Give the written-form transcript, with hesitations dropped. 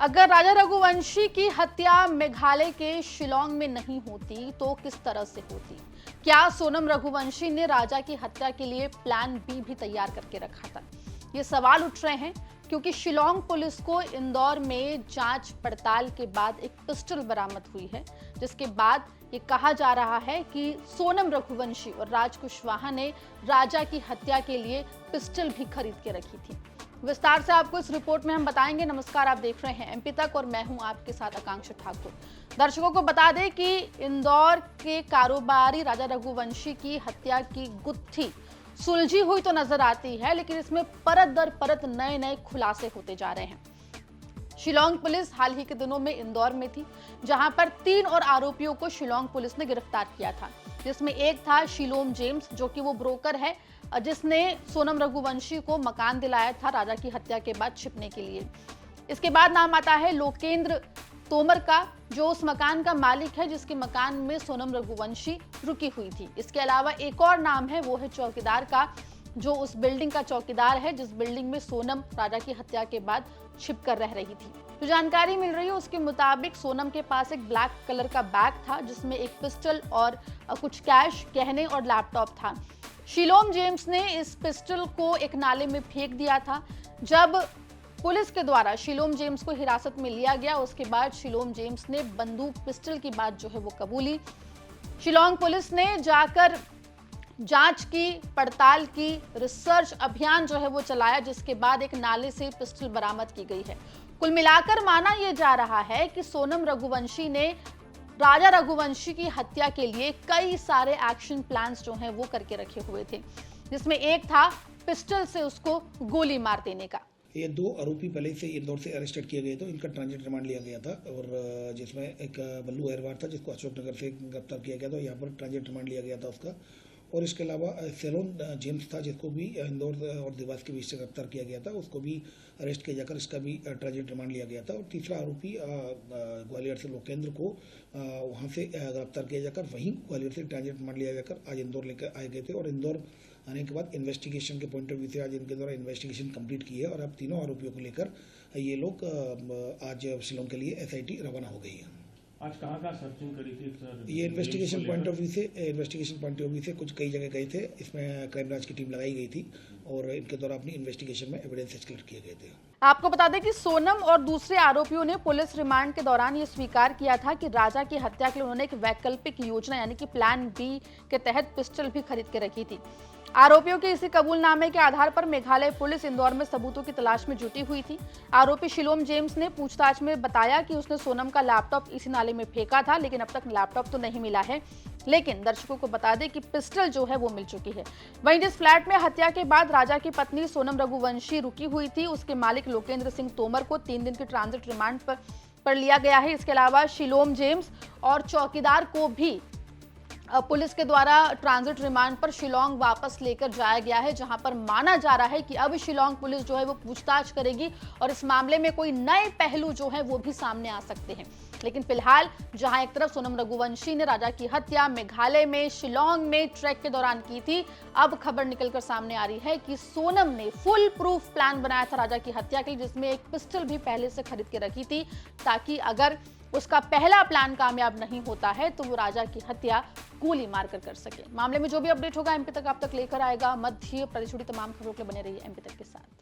अगर राजा रघुवंशी की हत्या मेघालय के शिलोंग में नहीं होती तो किस तरह से होती? क्या सोनम रघुवंशी ने राजा की हत्या के लिए प्लान बी भी तैयार करके रखा था? ये सवाल उठ रहे हैं क्योंकि शिलोंग पुलिस को इंदौर में जांच पड़ताल के बाद एक पिस्टल बरामद हुई है, जिसके बाद ये कहा जा रहा है कि सोनम रघुवंशी और राज कुशवाहा ने राजा की हत्या के लिए पिस्टल भी खरीद के रखी थी। विस्तार से आपको इस रिपोर्ट में हम बताएंगे। नमस्कार, आप देख रहे हैं एमपी तक और मैं हूं आपके साथ आकांक्षा ठाकुर। दर्शकों को बता दें कि इंदौर के कारोबारी राजा रघुवंशी की हत्या की गुत्थी सुलझी हुई तो नजर आती है, लेकिन इसमें परत दर परत नए नए खुलासे होते जा रहे हैं। शिलोंग पुलिस हाल ही के दिनों में इंदौर में थी, जहां पर 3 और आरोपियों को शिलोंग पुलिस ने गिरफ्तार किया था, जिसमें एक था शिलोम जेम्स, जो कि वो ब्रोकर है जिसने सोनम रघुवंशी को मकान दिलाया था राजा की हत्या के बाद छिपने के लिए। इसके बाद नाम आता है लोकेंद्र तोमर का, जो उस मकान का मालिक है जिसके मकान में सोनम रघुवंशी रुकी हुई थी। इसके अलावा एक और नाम है, वो है चौकीदार का, जो उस बिल्डिंग का चौकीदार है जिस बिल्डिंग में सोनम राजा की हत्या के बाद छिप कर रह रही थी। जो जानकारी मिल रही है उसके मुताबिक सोनम के पास एक ब्लैक कलर का बैग था, जिसमें एक पिस्टल और कुछ कैश, गहने और लैपटॉप था। शिलोम जेम्स ने इस पिस्टल को एक नाले में फेंक दिया था। जब पुलिस के द्वारा शिलोम जेम्स को हिरासत में लिया गया, उसके बाद शिलोम जेम्स ने बंदूक पिस्टल की बात जो है वो कबूली। शिलोंग पुलिस ने जाकर जांच की, पड़ताल की, रिसर्च अभियान जो है वो चलाया, जिसके बाद एक नाले से पिस्टल बरामद की गई है। कुल मिलाकर माना यह जा रहा है कि सोनम रघुवंशी ने राजा रघुवंशी की हत्या के लिए कई सारे एक्शन प्लान्स जो हैं वो करके रखे हुए थे, जिसमें एक था पिस्टल से उसको गोली मार देने का। ये 2 आरोपी पहले से इंदौर से अरेस्टेड किए गए थे। इनका ट्रांजिट रिमांड लिया गया था और जिसमें एक बल्लू अहरवार था जिसको अशोकनगर से गिरफ्तार किया गया था, यहाँ पर ट्रांजिट रिमांड लिया गया था उसका। और इसके अलावा सेलोन जेम्स था जिसको भी इंदौर और देवास के बीच से गिरफ्तार किया गया था, उसको भी अरेस्ट किया जाकर इसका भी ट्रांजिट रिमांड लिया गया था। और तीसरा आरोपी ग्वालियर से लोकेंद्र को वहाँ से गिरफ्तार किया जाकर वहीं ग्वालियर से ट्रांजिट रिमांड लिया जाकर आज इंदौर लेकर आए गए थे। और इंदौर आने के बाद इन्वेस्टिगेशन के पॉइंट ऑफ व्यू से आज इनके द्वारा इन्वेस्टिगेशन कंप्लीट की है और अब तीनों आरोपियों को लेकर ये लोग आज शिलोंग के लिए एसआईटी रवाना हो गई है। आज कहाँ सर्चिंग करी थी सर? ये इन्वेस्टिगेशन पॉइंट ऑफ व्यू से कुछ कई जगह गए थे। इसमें क्राइम ब्रांच की टीम लगाई गई थी और इनके द्वारा अपनी इन्वेस्टिगेशन में एविडेंसेस कलेक्ट किए गए थे। आपको बता दें कि सोनम और दूसरे आरोपियों ने पुलिस रिमांड के दौरान ये स्वीकार किया था कि राजा की हत्या के लिए उन्होंने एक वैकल्पिक योजना यानी कि प्लान बी के तहत पिस्टल भी खरीद के रखी थी। आरोपियों के इसी कबूलनामे के आधार पर मेघालय पुलिस इंदौर में सबूतों की तलाश में जुटी हुई थी। आरोपी शिलोम जेम्स ने पूछताछ में बताया कि उसने सोनम का लैपटॉप इसी नाले में फेंका था, लेकिन अब तक लैपटॉप तो नहीं मिला है, लेकिन दर्शकों को बता दें कि पिस्टल जो है वो मिल चुकी है। वहीं जिस फ्लैट में हत्या के बाद राजा की पत्नी सोनम रघुवंशी रुकी हुई थी, उसके मालिक लोकेंद्र सिंह तोमर को 3 दिन के ट्रांजिट रिमांड पर लिया गया है। इसके अलावा शिलोम जेम्स और चौकीदार को भी पुलिस के द्वारा ट्रांजिट रिमांड पर शिलोंग वापस लेकर जाया गया है, जहां पर माना जा रहा है कि अब शिलोंग पुलिस जो है वो पूछताछ करेगी और इस मामले में कोई नए पहलू जो है वो भी सामने आ सकते हैं। लेकिन फिलहाल जहां एक तरफ सोनम रघुवंशी ने राजा की हत्या मेघालय में शिलोंग में ट्रैक के दौरान की थी, अब खबर निकलकर सामने आ रही है कि सोनम ने फुल प्रूफ प्लान बनाया था राजा की हत्या के लिए, जिसमें एक पिस्टल भी पहले से खरीद के रखी थी, ताकि अगर उसका पहला प्लान कामयाब नहीं होता है तो वो राजा की हत्या गोली मारकर कर सके। मामले में जो भी अपडेट होगा एमपी तक आप तक लेकर आएगा। मध्य प्रदेश जुड़ी तमाम खबरों के लिए बने रहिए एमपी तक के साथ।